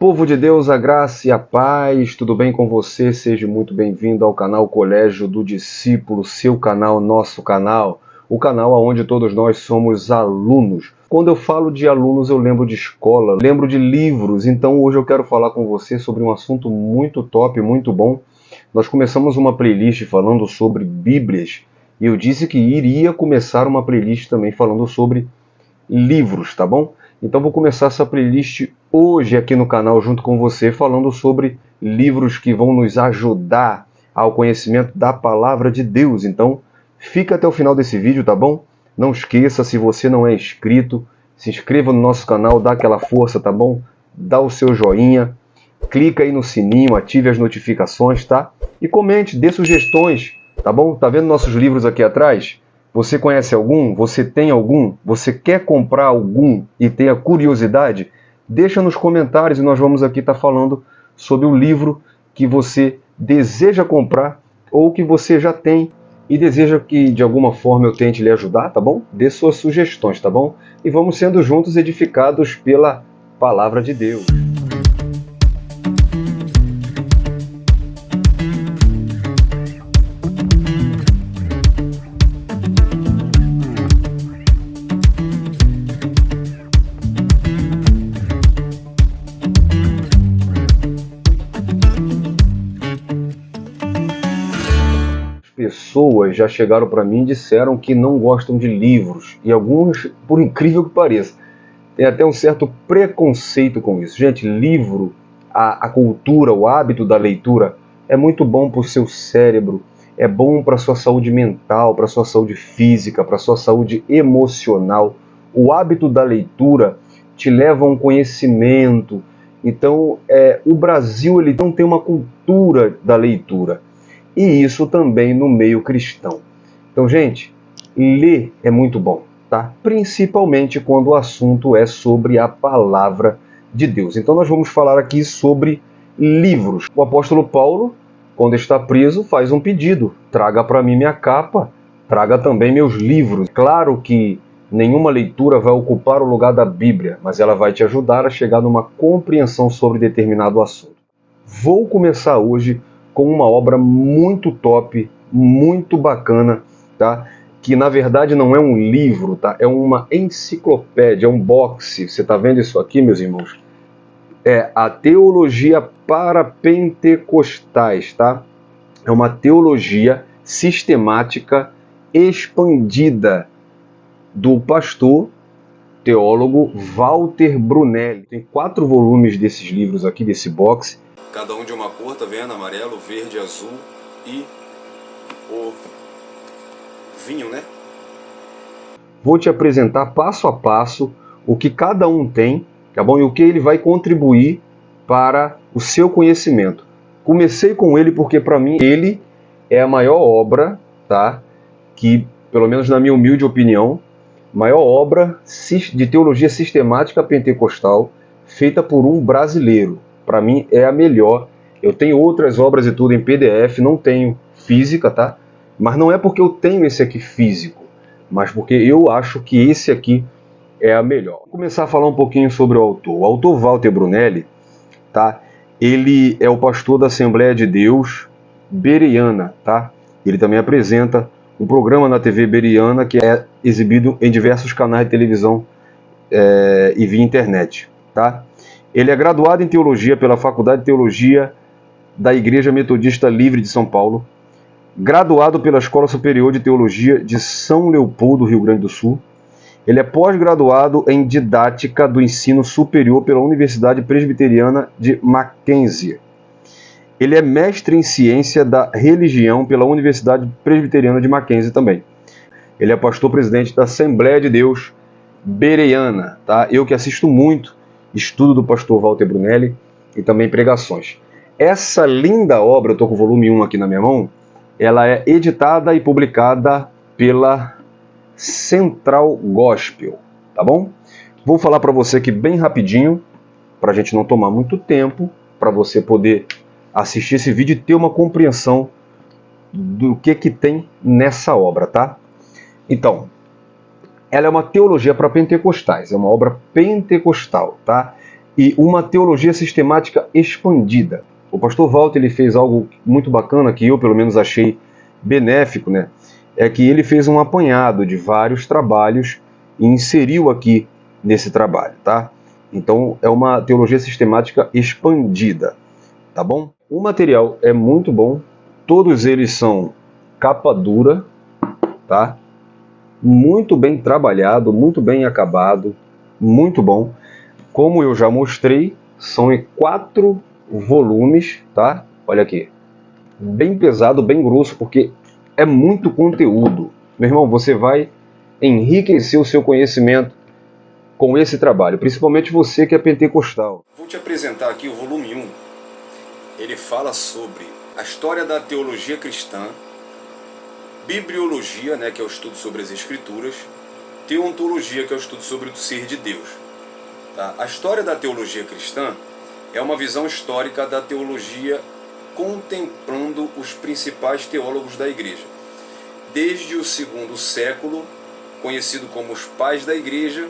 Povo de Deus, a graça e a paz, tudo bem com você? Seja muito bem-vindo ao canal Colégio do Discípulo, seu canal, nosso canal, o canal onde todos nós somos alunos. Quando eu falo de alunos, eu lembro de escola, lembro de livros, então hoje eu quero falar com você sobre um assunto muito top, muito bom. Nós começamos uma playlist falando sobre Bíblias e eu disse que iria começar uma playlist também falando sobre livros, tá bom? Então vou começar essa playlist hoje aqui no canal junto com você, falando sobre livros que vão nos ajudar ao conhecimento da palavra de Deus. Então fica até o final desse vídeo, tá bom? Não esqueça, se você não é inscrito, se inscreva no nosso canal, dá aquela força, tá bom? Dá o seu joinha, clica aí no sininho, ative as notificações, tá? E comente, dê sugestões, tá bom? Tá vendo nossos livros aqui atrás? Você conhece algum? Você tem algum? Você quer comprar algum e tem a curiosidade? Deixa nos comentários e nós vamos aqui estar falando sobre o livro que você deseja comprar ou que você já tem e deseja que de alguma forma eu tente lhe ajudar, tá bom? Dê suas sugestões, tá bom? E vamos sendo juntos edificados pela palavra de Deus. Pessoas já chegaram para mim e disseram que não gostam de livros, e alguns, por incrível que pareça, têm até um certo preconceito com isso. Gente, livro, a cultura, o hábito da leitura é muito bom para o seu cérebro, é bom para a sua saúde mental, para a sua saúde física, para a sua saúde emocional. O hábito da leitura te leva a um conhecimento. Então, o Brasil ele não tem uma cultura da leitura. E isso também no meio cristão. Então, gente, ler é muito bom, tá? Principalmente quando o assunto é sobre a palavra de Deus. Então, nós vamos falar aqui sobre livros. O apóstolo Paulo, quando está preso, faz um pedido: traga para mim minha capa, traga também meus livros. Claro que nenhuma leitura vai ocupar o lugar da Bíblia, mas ela vai te ajudar a chegar numa compreensão sobre determinado assunto. Vou começar hoje com uma obra muito top, muito bacana, tá? Que na verdade não é um livro, tá? É uma enciclopédia, é um box. Você tá vendo isso aqui, meus irmãos? É a Teologia para Pentecostais, tá? É uma teologia sistemática expandida do pastor teólogo Walter Brunelli. Tem 4 volumes desses livros aqui, desse box. Cada um de uma cor, tá vendo? Amarelo, verde, azul e o vinho, né? Vou te apresentar passo a passo o que cada um tem, tá bom? E o que ele vai contribuir para o seu conhecimento. Comecei com ele porque para mim ele é a maior obra, tá? Que, pelo menos na minha humilde opinião, maior obra de teologia sistemática pentecostal feita por um brasileiro. Para mim é a melhor. Eu tenho outras obras e tudo em PDF, não tenho física, tá? Mas não é porque eu tenho esse aqui físico, mas porque eu acho que esse aqui é a melhor. Vou começar a falar um pouquinho sobre o autor. O autor Walter Brunelli, tá? Ele é o pastor da Assembleia de Deus Bereana, tá? Ele também apresenta um programa na TV Bereana que é exibido em diversos canais de televisão e via internet, tá? Ele é graduado em Teologia pela Faculdade de Teologia da Igreja Metodista Livre de São Paulo, graduado pela Escola Superior de Teologia de São Leopoldo, Rio Grande do Sul. Ele é pós-graduado em Didática do Ensino Superior pela Universidade Presbiteriana de Mackenzie. Ele é mestre em Ciência da Religião pela Universidade Presbiteriana de Mackenzie também. Ele é pastor-presidente da Assembleia de Deus Bereana, tá? Eu que assisto muito estudo do pastor Walter Brunelli e também pregações. Essa linda obra, eu estou com o volume 1 aqui na minha mão, ela é editada e publicada pela Central Gospel, tá bom? Vou falar para você aqui bem rapidinho, para a gente não tomar muito tempo, para você poder assistir esse vídeo e ter uma compreensão do que tem nessa obra, tá? Então, ela é uma teologia para pentecostais, é uma obra pentecostal, tá? e uma teologia sistemática expandida. O pastor Walter ele fez algo muito bacana, que eu pelo menos achei benéfico, né? É que ele fez um apanhado de vários trabalhos e inseriu aqui nesse trabalho, tá? Então é uma teologia sistemática expandida, tá bom? O material é muito bom, todos eles são capa dura, tá? Muito bem trabalhado, muito bem acabado, muito bom. Como eu já mostrei, são em 4 volumes, tá? Olha aqui, bem pesado, bem grosso, porque é muito conteúdo. Meu irmão, você vai enriquecer o seu conhecimento com esse trabalho, principalmente você que é pentecostal. Vou te apresentar aqui o volume 1. Ele fala sobre a história da teologia cristã, bibliologia, né, que é o estudo sobre as escrituras, teontologia, que é o estudo sobre o ser de Deus. Tá? A história da teologia cristã é uma visão histórica da teologia contemplando os principais teólogos da igreja. Desde o 2º século, conhecido como os pais da igreja,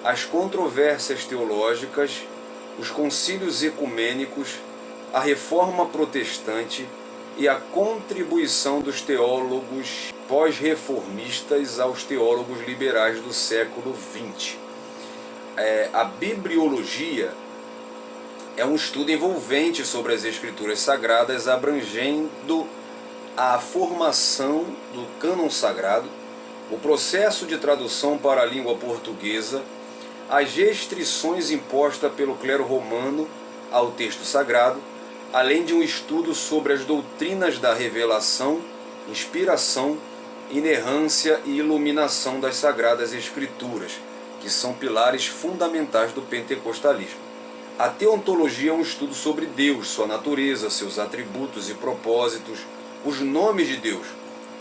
as controvérsias teológicas, os concílios ecumênicos, a reforma protestante e a contribuição dos teólogos pós-reformistas aos teólogos liberais do século XX. A bibliologia é um estudo envolvente sobre as escrituras sagradas, abrangendo a formação do cânon sagrado, o processo de tradução para a língua portuguesa, as restrições impostas pelo clero romano ao texto sagrado, além de um estudo sobre as doutrinas da revelação, inspiração, inerrância e iluminação das Sagradas Escrituras, que são pilares fundamentais do pentecostalismo. A teontologia é um estudo sobre Deus, sua natureza, seus atributos e propósitos, os nomes de Deus,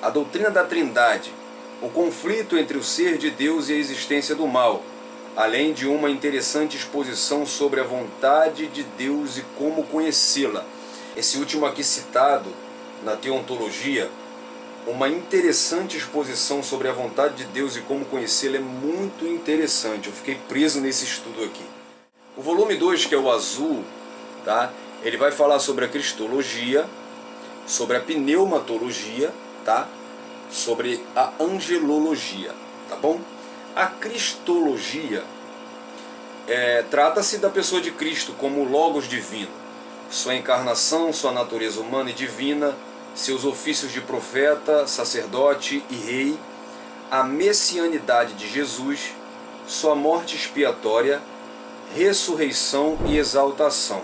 a doutrina da Trindade, o conflito entre o ser de Deus e a existência do mal, além de uma interessante exposição sobre a vontade de Deus e como conhecê-la. Esse último aqui citado, na teontologia, uma interessante exposição sobre a vontade de Deus e como conhecê-la é muito interessante. Eu fiquei preso nesse estudo aqui. O volume 2, que é o azul, tá? Ele vai falar sobre a cristologia, sobre a pneumatologia, tá? Sobre a angelologia, tá bom? A cristologia trata-se da pessoa de Cristo como Logos divino, sua encarnação, sua natureza humana e divina, seus ofícios de profeta, sacerdote e rei, a messianidade de Jesus, sua morte expiatória, ressurreição e exaltação.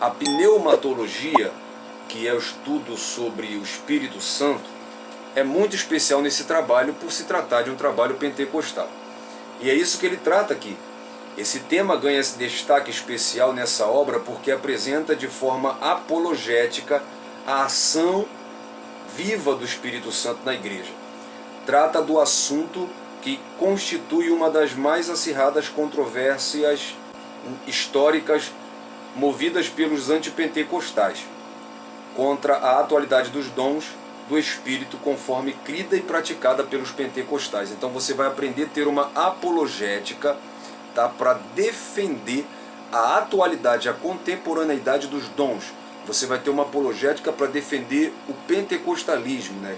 A pneumatologia, que é o estudo sobre o Espírito Santo, é muito especial nesse trabalho por se tratar de um trabalho pentecostal. E é isso que ele trata aqui. Esse tema ganha esse destaque especial nessa obra porque apresenta de forma apologética a ação viva do Espírito Santo na igreja. Trata do assunto que constitui uma das mais acirradas controvérsias históricas movidas pelos antipentecostais contra a atualidade dos dons do Espírito conforme crida e praticada pelos pentecostais. Então você vai aprender a ter uma apologética, tá, para defender a atualidade, a contemporaneidade dos dons. Você vai ter uma apologética para defender o pentecostalismo, né?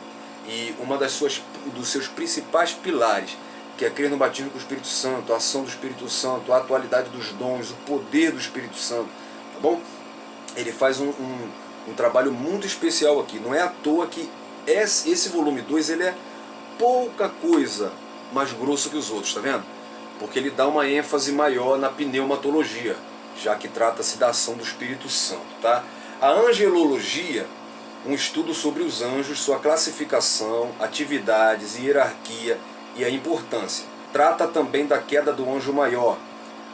E uma dos seus principais pilares, que é crer no batismo com o Espírito Santo, a ação do Espírito Santo, a atualidade dos dons, o poder do Espírito Santo, tá bom? Ele faz um trabalho muito especial aqui. Não é à toa que esse volume 2 ele é pouca coisa mais grosso que os outros, tá vendo? Porque ele dá uma ênfase maior na pneumatologia, já que trata-se da ação do Espírito Santo, tá? A angelologia, um estudo sobre os anjos, sua classificação, atividades, hierarquia e a importância. Trata também da queda do anjo maior,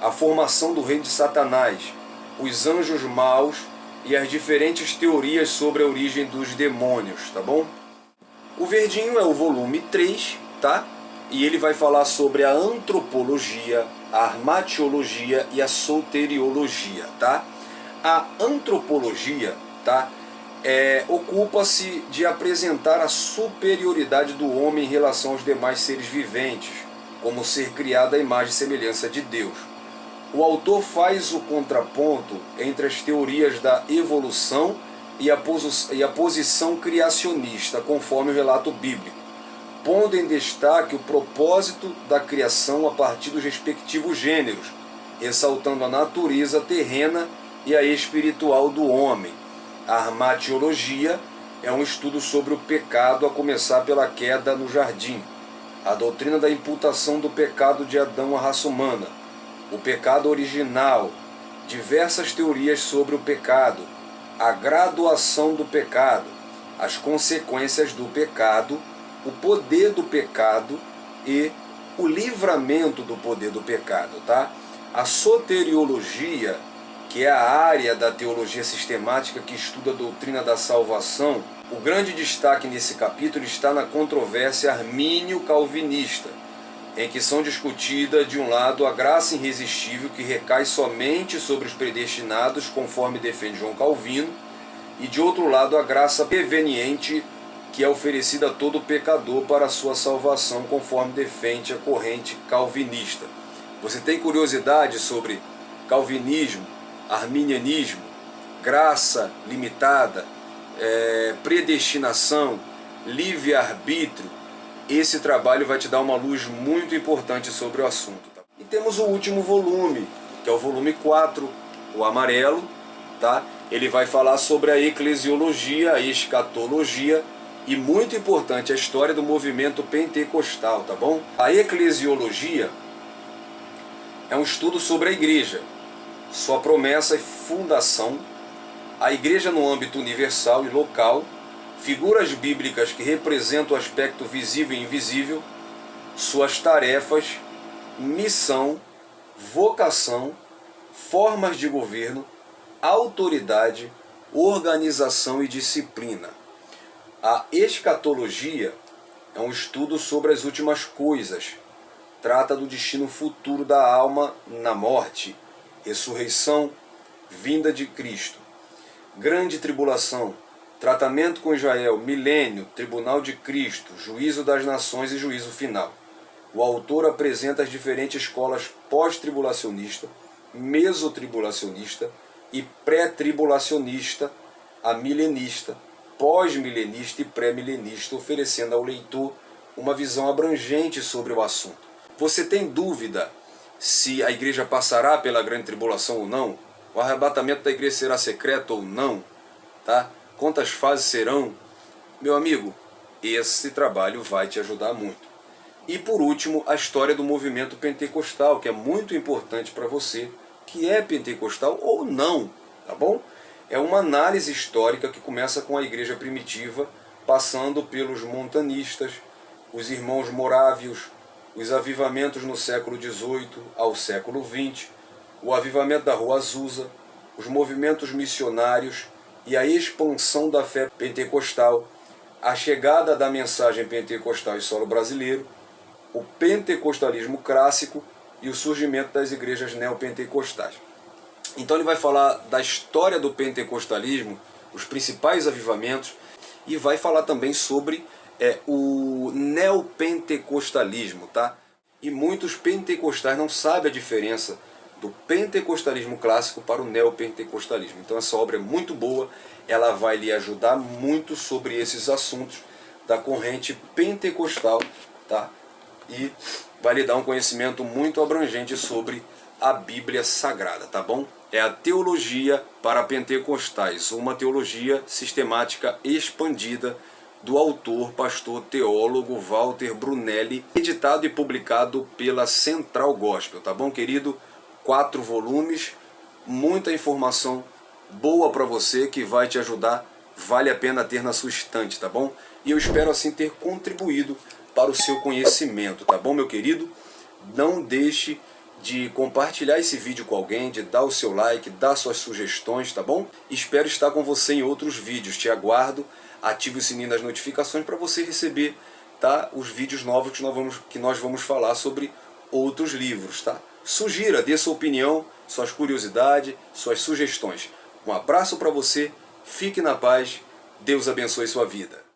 a formação do reino de Satanás, os anjos maus e as diferentes teorias sobre a origem dos demônios, tá bom? O verdinho é o volume 3, tá? E ele vai falar sobre a antropologia, a armatiologia e a soteriologia, tá? A antropologia, tá, ocupa-se de apresentar a superioridade do homem em relação aos demais seres viventes, como ser criado à imagem e semelhança de Deus. O autor faz o contraponto entre as teorias da evolução e a posição criacionista, conforme o relato bíblico, pondo em destaque o propósito da criação a partir dos respectivos gêneros, ressaltando a natureza terrena e a espiritual do homem. A armatiologia é um estudo sobre o pecado, a começar pela queda no jardim, a doutrina da imputação do pecado de Adão à raça humana, o pecado original, diversas teorias sobre o pecado, a graduação do pecado, as consequências do pecado, o poder do pecado e o livramento do poder do pecado, tá? A soteriologia, que é a área da teologia sistemática que estuda a doutrina da salvação, o grande destaque nesse capítulo está na controvérsia armínio-calvinista, em que são discutida, de um lado, a graça irresistível que recai somente sobre os predestinados, conforme defende João Calvino, e de outro lado, a graça preveniente que é oferecida a todo pecador para a sua salvação, conforme defende a corrente calvinista. Você tem curiosidade sobre calvinismo, arminianismo, graça limitada, predestinação, livre-arbítrio? Esse trabalho vai te dar uma luz muito importante sobre o assunto. Tá? E temos o último volume, que é o volume 4, o amarelo. Tá? Ele vai falar sobre a eclesiologia, a escatologia e, muito importante, a história do movimento pentecostal. Tá bom? A eclesiologia é um estudo sobre a igreja, sua promessa e fundação, a igreja no âmbito universal e local, figuras bíblicas que representam o aspecto visível e invisível, suas tarefas, missão, vocação, formas de governo, autoridade, organização e disciplina. A escatologia é um estudo sobre as últimas coisas, trata do destino futuro da alma na morte, ressurreição, vinda de Cristo, grande tribulação, tratamento com Israel, milênio, tribunal de Cristo, juízo das nações e juízo final. O autor apresenta as diferentes escolas pós-tribulacionista, mesotribulacionista e pré-tribulacionista, a milenista, pós-milenista e pré-milenista, oferecendo ao leitor uma visão abrangente sobre o assunto. Você tem dúvida se a igreja passará pela grande tribulação ou não? O arrebatamento da igreja será secreto ou não? Tá? Quantas fases serão? Meu amigo, esse trabalho vai te ajudar muito. E por último, a história do movimento pentecostal, que é muito importante para você, que é pentecostal ou não, tá bom? É uma análise histórica que começa com a igreja primitiva, passando pelos montanistas, os irmãos morávios, os avivamentos no século XVIII ao século XX, o avivamento da Rua Azusa, os movimentos missionários e a expansão da fé pentecostal, a chegada da mensagem pentecostal em solo brasileiro, o pentecostalismo clássico e o surgimento das igrejas neopentecostais. Então ele vai falar da história do pentecostalismo, os principais avivamentos, e vai falar também sobre o neopentecostalismo, tá? E muitos pentecostais não sabem a diferença do pentecostalismo clássico para o neopentecostalismo. Então essa obra é muito boa, ela vai lhe ajudar muito sobre esses assuntos da corrente pentecostal, tá? E vai lhe dar um conhecimento muito abrangente sobre a Bíblia Sagrada, tá bom? É a teologia para pentecostais, uma teologia sistemática expandida do autor, pastor, teólogo Walter Brunelli, editado e publicado pela Central Gospel, tá bom, querido? 4 volumes, muita informação boa para você que vai te ajudar, vale a pena ter na sua estante, tá bom? E eu espero assim ter contribuído para o seu conhecimento, tá bom, meu querido? Não deixe de compartilhar esse vídeo com alguém, de dar o seu like, dar suas sugestões, tá bom? Espero estar com você em outros vídeos, te aguardo, ative o sininho das notificações para você receber, tá, os vídeos novos que nós vamos falar sobre outros livros, tá? Sugira, dê sua opinião, suas curiosidades, suas sugestões. Um abraço para você, fique na paz, Deus abençoe sua vida.